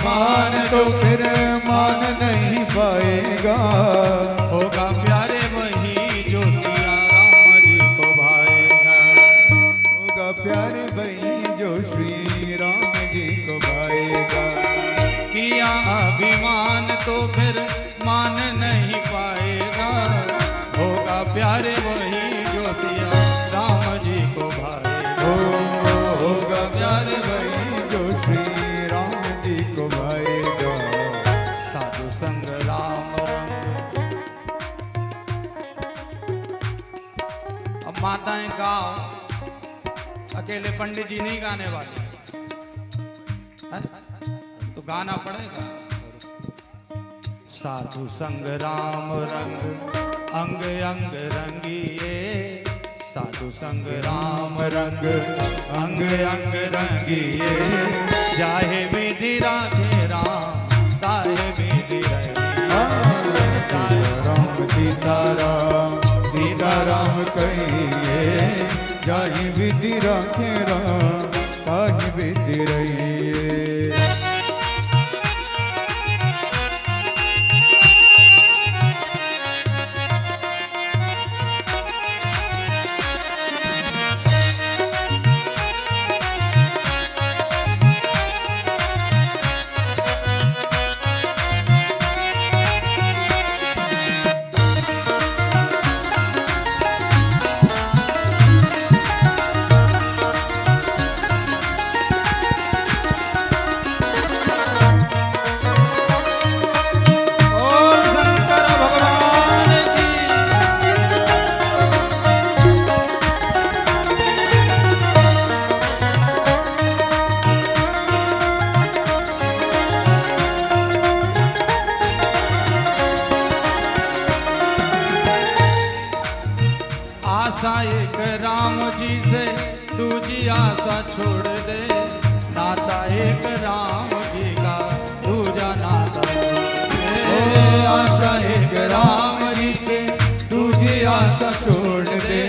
अभिमान तो फिर मान नहीं पाएगा। होगा प्यारे वही जो सिया राम जी को भाएगा। होगा प्यारे वही जो श्री राम जी को भाएगा। किया अभिमान तो फिर मान नहीं पाएगा। होगा प्यारे वही जो सिया राम जी को भाएगा। होगा प्यारे वही जो श्री राम जी को भाएगा। साधु संग राम रंग। अब माताएं गाओ, अकेले पंडित जी नहीं गाने वाले है? तो गाना पड़ेगा। साधु संग राम रंग अंग अंग रंगिए। साधु संग राम रंग अंग अंग रंगिए। जाहे विधि राधे राम ताहे विधि राम सीताराम सीताराम कहिए। जाहि विधि राखे राम ताहि विधि रहिए। आशा एक राम जी से दूजी आशा छोड़ दे। नाता एक राम जी का दूजा नाता छोड़ दे। आशा एक राम जी से दूजी आशा छोड़ दे।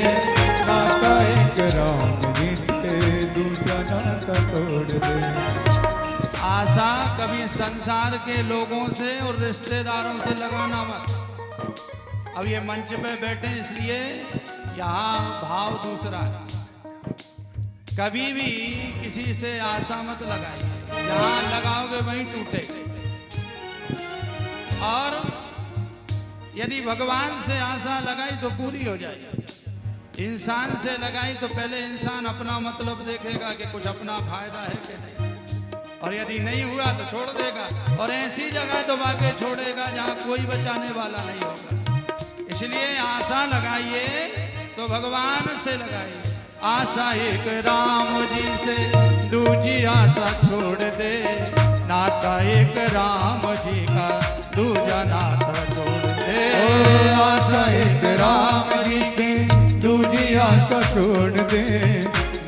नाता एक राम जी से दूजा नाता तोड़ दे। आशा कभी संसार के लोगों से और रिश्तेदारों से लगाना मत। अब ये मंच पे बैठे इसलिए यहाँ भाव दूसरा है। कभी भी किसी से आशा मत लगाइए। जहाँ लगाओगे वहीं टूटेगा। और यदि भगवान से आशा लगाई तो पूरी हो जाएगी। इंसान से लगाई तो पहले इंसान अपना मतलब देखेगा कि कुछ अपना फायदा है कि नहीं। और यदि नहीं हुआ तो छोड़ देगा। और ऐसी जगह तो वाकई छोड़ेगा जहाँ कोई बचाने वाला नहीं होगा। इसलिए आशा लगाइए तो भगवान से लगाइए। आशा एक राम जी से दूजी आशा छोड़ दे। नाता एक राम जी का दूजा नाता छोड़ दे। आशा एक राम जी से दूजी आशा छोड़ दे।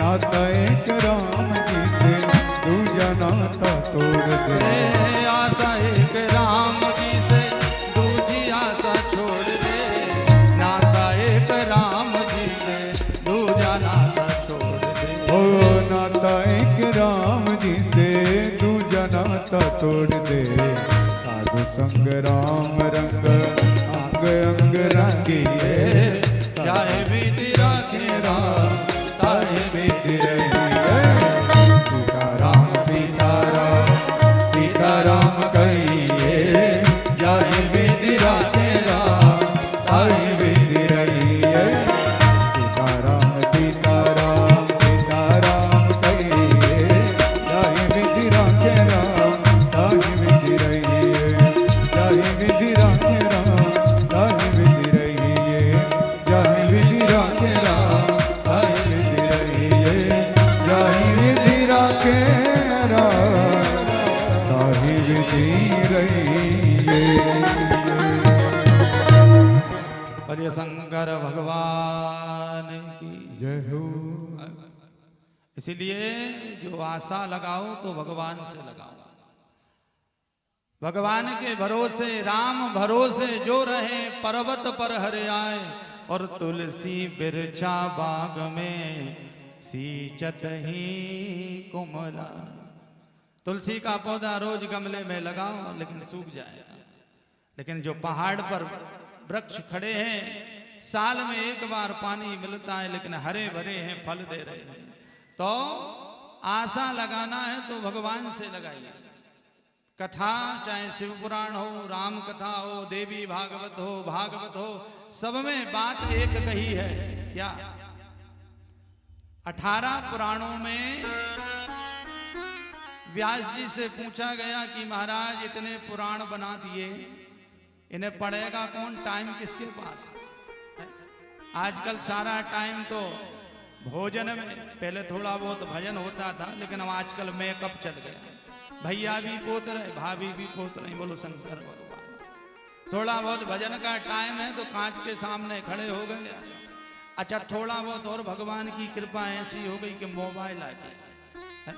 नाता एक राम जी से दूजा नाता तोड़ दे। आशा एक राम जी से दूजी आशा छोड़ दे। नाता एक राम जी से दूजा नाता छोड़ दे। ओ नाता एक राम जी से दूजा नाता तोड़ दे। साधु संग राम रंग अंग अंग रंगिए। चाहे विधि राखे राम ताहे विधि रहिए। सीताराम सीताराम सीताराम कहिए। जाहि विधि राखे राम ताहि विधि रहिए। सीताराम सीताराम सीताराम कहिए। जाहि विधि राखे राम ताहि विधि रहिए। जाहि विधि राखे राम ताहि विधि रहिए। जाहि विधि राखे राम ताहि विधि रहिए। जाहि विधि राखे राम ताहि विधि रहिए। बोलिए शंकर भगवान की जय हो। इसलिए जो आशा लगाओ तो भगवान से लगाओ। भगवान के भरोसे राम भरोसे जो रहे पर्वत पर हरे आए। और तुलसी बिरछा बाग में सींचत ही कुमला। तुलसी का पौधा रोज गमले में लगाओ लेकिन सूख जाएगा, लेकिन जो पहाड़ पर वृक्ष खड़े हैं साल में एक बार पानी मिलता है लेकिन हरे भरे हैं, फल दे रहे हैं। तो आशा लगाना है तो भगवान से लगाइए। कथा चाहे शिव पुराण हो, राम कथा हो, देवी भागवत हो, सब में बात एक कही है। क्या? 18 पुराणों में व्यास जी से पूछा गया कि महाराज इतने पुराण बना दिए, इन्हें पढ़ेगा कौन, टाइम किसके पास? आजकल सारा टाइम तो भोजन में, पहले थोड़ा बहुत भजन होता था लेकिन अब आजकल मेकअप चल गया, भैया भी पोत रहे, भाभी भी पोत रहे, बोलो शंकर भगवान। थोड़ा बहुत भजन का टाइम है तो कांच के सामने खड़े हो गए। अच्छा, थोड़ा बहुत और भगवान की कृपा ऐसी हो गई कि मोबाइल आ गया।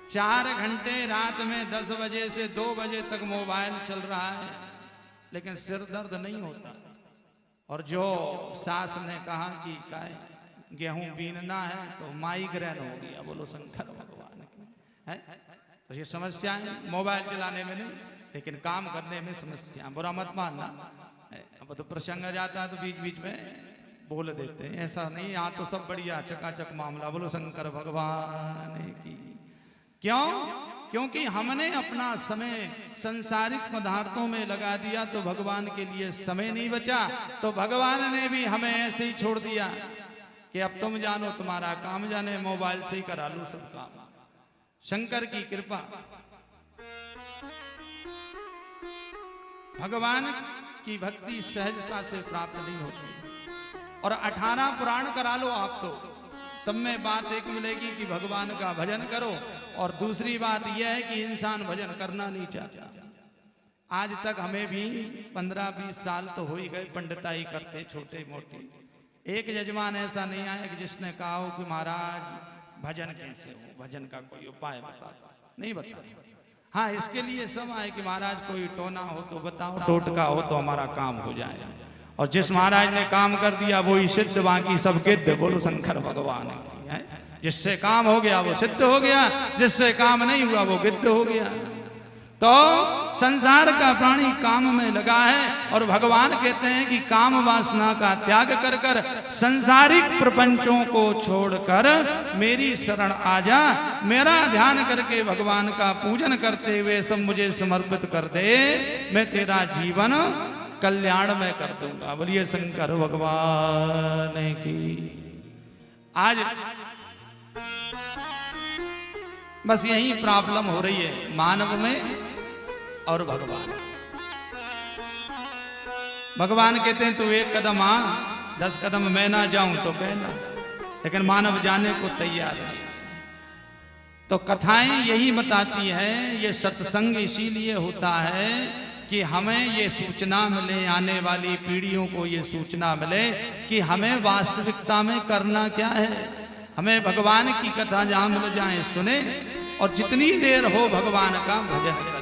4 घंटे रात में 10 बजे से 2 बजे तक मोबाइल चल रहा है लेकिन सिर दर्द नहीं होता। और जो सास ने कहा कि गेहूं बीनना है तो माइग्रेन हो गया, बोलो शंकर भगवान है। तो ये समस्या है मोबाइल चलाने में नहीं लेकिन काम करने में समस्या। बुरा मत मानना, अब तो प्रसंग आ जाता है तो बीच बीच में बोल देते हैं, ऐसा नहीं, यहाँ तो सब बढ़िया चकाचक मामला। बोलो शंकर भगवान की। क्यों? क्योंकि हमने अपना समय संसारिक पदार्थों में लगा दिया तो भगवान के लिए समय नहीं बचा। तो भगवान ने भी हमें ऐसे ही छोड़ दिया कि अब तुम जानो तुम्हारा काम जाने, मोबाइल से ही करा लो सब काम। शंकर की कृपा, भगवान की भक्ति सहजता से प्राप्त नहीं होती। और 18 पुराण करा लो आप तो सब में बात एक मिलेगी कि भगवान का भजन करो। और दूसरी बात यह है कि इंसान भजन करना नहीं चाहता। आज तक हमें भी 15-20 साल तो हो ही गए पंडिताई करते छोटे मोटे। एक यजमान ऐसा नहीं आया कि जिसने कहा हो कि महाराज भजन कैसे हो, भजन का कोई उपाय बताओ, नहीं बताओ। हाँ, इसके लिए सब आए कि महाराज कोई टोना हो तो बताओ, टोटका हो तो हमारा काम हो जाए। और जिस महाराज ने काम कर दिया वो ही सिद्ध, बाकी सब गिद्ध। बोलो शंकर भगवान की है। जिससे काम हो गया वो सिद्ध हो गया, जिससे काम नहीं हुआ वो गिद्ध हो गया। तो संसार का प्राणी काम में लगा है और भगवान कहते हैं कि काम वासना का त्याग कर कर संसारिक प्रपंचों को छोड़कर मेरी शरण आ जा। मेरा ध्यान करके भगवान का पूजन करते हुए सब मुझे समर्पित कर दे, मैं तेरा जीवन कल्याण में कर दूंगा। बोलिए शंकर भगवान की। आज बस यही प्रॉब्लम हो रही है मानव में और भगवान। भगवान कहते हैं तू 1 कदम आ, 10 कदम मैं ना जाऊं तो कहना, लेकिन मानव जाने को तैयार है। तो कथाएं यही बताती हैं, ये सत्संग इसीलिए होता है कि हमें ये सूचना मिले, आने वाली पीढ़ियों को ये सूचना मिले कि हमें वास्तविकता में करना क्या है। हमें भगवान की कथा जहां मिल जाए सुने और जितनी देर हो भगवान का भजन करें।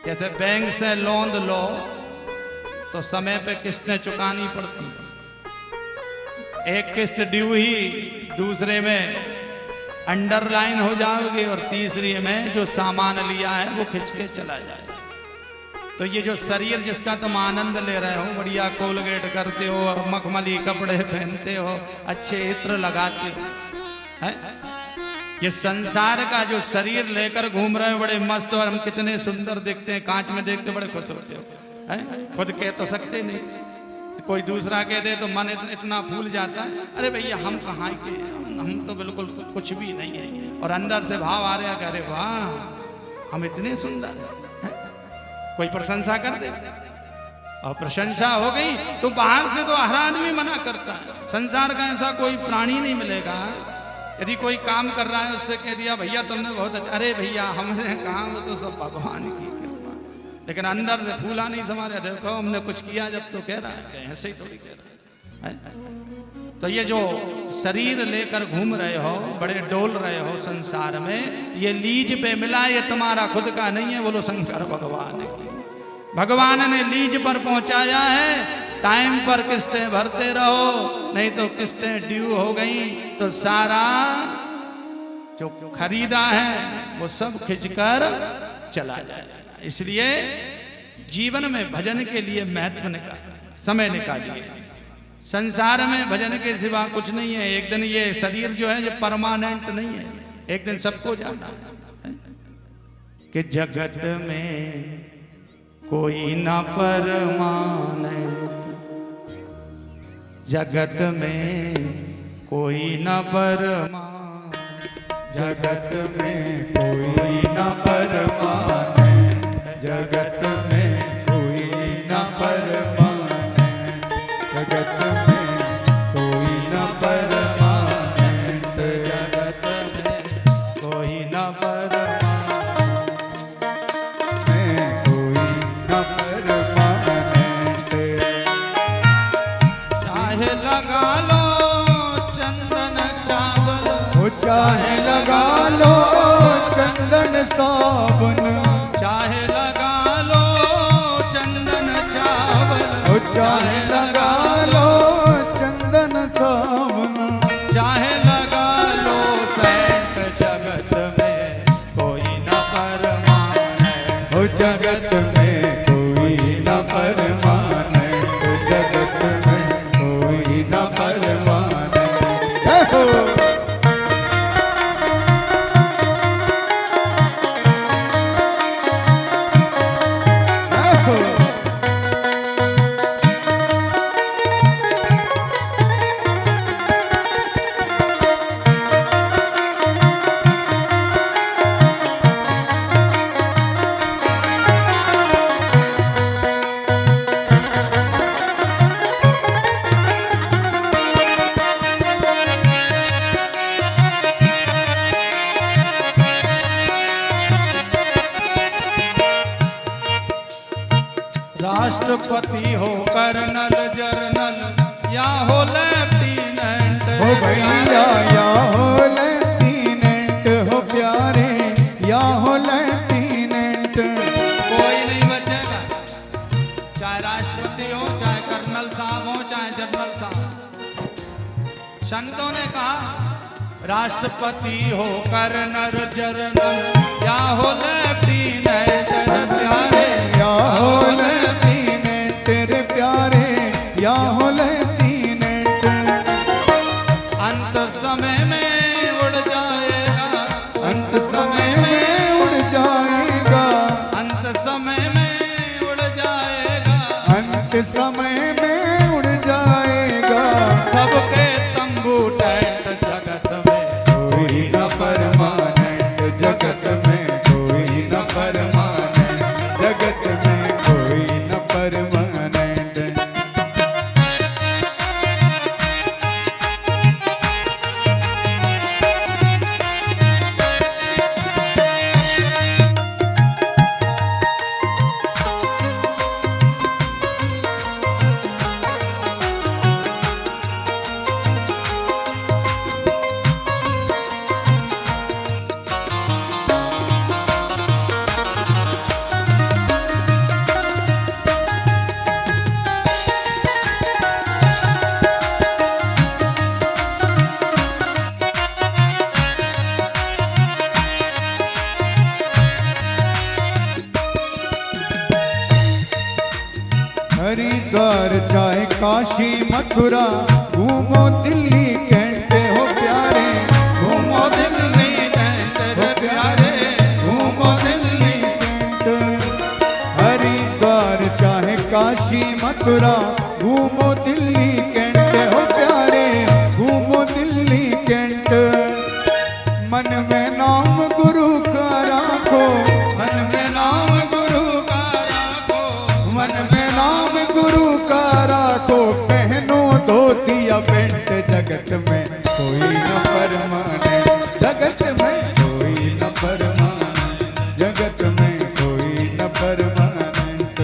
जैसे बैंक से लोन लो तो समय पे किस्तें चुकानी पड़ती, एक किस्त ड्यू ही दूसरे में अंडरलाइन हो जाओगे और तीसरी में जो सामान लिया है वो खिंच के चला जाएगा। तो ये जो शरीर जिसका तुम आनंद ले रहे हो, बढ़िया कोलगेट करते हो, मखमली कपड़े पहनते हो, अच्छे इत्र लगाते हो, है? ये संसार का जो शरीर लेकर घूम रहे हो बड़े मस्त, और हम कितने सुंदर दिखते हैं, कांच में देखते बड़े खुश होते हो, है? खुद कह तो सकते नहीं, कोई दूसरा कह दे तो मन इतना फूल जाता है, अरे भैया हम कहाँ के, हम तो बिल्कुल कुछ भी नहीं है। और अंदर से भाव आ रहा है, अरे वाह हम इतने सुंदर हैं। कोई प्रशंसा कर दे और प्रशंसा हो गई तो बाहर से तो हर आदमी मना करता है। संसार का ऐसा कोई प्राणी नहीं मिलेगा, यदि कोई काम कर रहा है उससे कह दिया भैया तुमने बहुत अच्छा, अरे भैया हमने कहा, वो तो सब भगवान की कृपा, लेकिन अंदर से फूला नहीं समारे, देखो हमने कुछ किया जब तो कह रहा है, ऐसे ही थोड़ी कह रहा है। तो ये जो शरीर लेकर घूम रहे हो, बड़े डोल रहे हो संसार में, ये लीज पे मिला, ये तुम्हारा खुद का नहीं है। बोलो शंकर भगवान की। भगवान ने लीज पर पहुंचाया है टाइम पर किस्तें भरते रहो, नहीं तो किस्तें ड्यू हो गई तो सारा जो खरीदा है वो सब खिंचकर चला जाएगा। इसलिए जीवन में भजन के लिए महत्व निकाल, समय निकालिए। संसार में भजन के सिवा कुछ नहीं है। एक दिन ये शरीर जो है ये परमानेंट नहीं है, एक दिन सबको जाना है कि जगत में कोई ना परमानेंट, जगत में कोई ना परमानेंट, जगत में कोई न परमानेंट, जगत में कोई न परमानेंट, जगत में कोई न परमानेंट, जगत में कोई ना परमानेंट, में कोई न परमानेंट। चाहे लगा लो चंदन चावल, वो चाहे लगा लो चंदन साबुन, चाहे लगा लो चंदन चावल, वो चाहे लगा लो चंदन साबुन, चाहे लगा लो सेंट, जगत में कोई ना परमानेंट, वो जगत में कोई न परमानेंट, जगत में कोई न परमानेंट। हे हो! हे हो! राष्ट्रपति हो कर्नल जर्नल या हो लेफ्टिनेंट, हो भैया या हो लेफ्टिनेंट, हो प्यारे या हो लेफ्टिनेंट, कोई नहीं बचेगा। चाहे राष्ट्रपति हो, चाहे कर्नल साहब हो, चाहे जनरल साहब। संतों ने कहा राष्ट्रपति हो कर्नल जर्नल या हो लेफ्टिनेंट, प्यारे या हो लेफ्टिनेंट रे प्यारे, या हो लेफ्टिनेंट। अंत समय में उड़ जाएगा, अंत समय में उड़ जाएगा, अंत समय में उड़ जाएगा, अंत समय में उड़ जाएगा। सबके तंबू टेंट, जगत में कोई न परमानेंट, जगत में कोई न परमानेंट, जगत में कोई न परमानेंट। हरिद्वार चाहे काशी मथुरा, घूमो दिल्ली कैंट हो प्यारे, घूमो दिल्ली कैंट रे प्यारे, घूमो दिल्ली कैंट। हरिद्वार चाहे काशी मथुरा, घूमो दिल्ली कैंट हो प्यारे, घूमो दिल्ली कैंट। मन में नाम गुरु का राखो, मन में नाम गुरु का राखो, मन में नाम गुरु का राखो, पहनो धोती या पेंट, जगत में कोई न परमानेंट, जगत में कोई न परमानेंट, जगत में कोई न परमानेंट।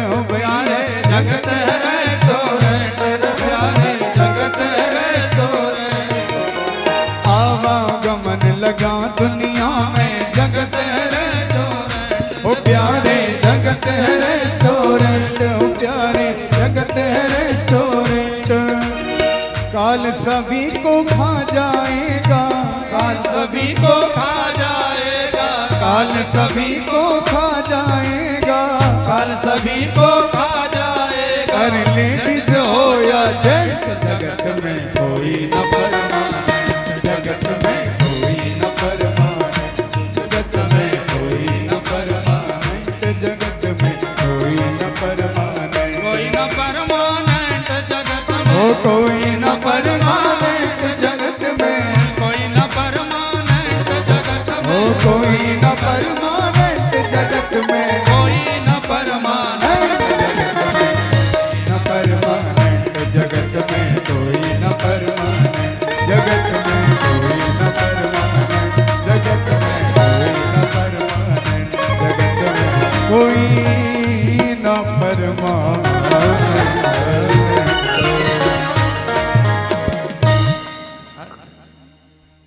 हो प्यारे जगत है रेस्टोरेंट, प्यारे जगत है रेस्टोरेंट। आवागमन लगा दुनिया में, जगत है रेस्टोरेंट। ओ प्यारे जगत है रेस्टोरेंट, ओ प्यारे जगत है रेस्टोरेंट। काल सभी को खा जाएगा, काल सभी को खा जाएगा, काल सभी को खा जाएगा। काल सभी को खा जाएगा। हर लेडीज हो या जेंट, जगत में कोई न परमानेंट, जगत में कोई न परमानेंट, जगत में कोई न परमानेंट, जगत में कोई न परमानेंट, कोई न परमानेंट जगत में, ओ कोई न परमानेंट जगत में, कोई न परमानेंट जगत ओ में, कोई न परमानेंट जगत में, कोई न परमानेंट न परमानेंट जगत में, कोई न परमानेंट जगत में, कोई न परमानेंट जगत में, कोई न परमानेंट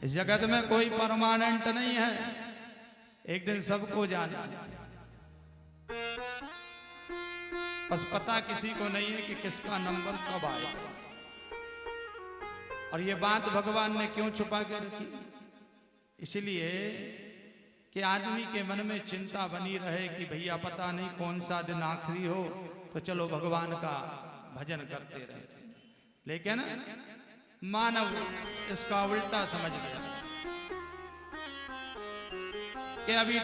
इस जगत में कोई परमानेंट नहीं है, एक दिन सबको जाना। बस पता किसी को नहीं है कि किसका नंबर कब आएगा। और ये बात भगवान ने क्यों छुपा के रखी? इसलिए कि आदमी के मन में चिंता बनी रहे कि भैया पता नहीं कौन सा दिन आखिरी हो, तो चलो भगवान का भजन करते रहे। लेकिन मानव इसका उल्टा समझ गया कि अभी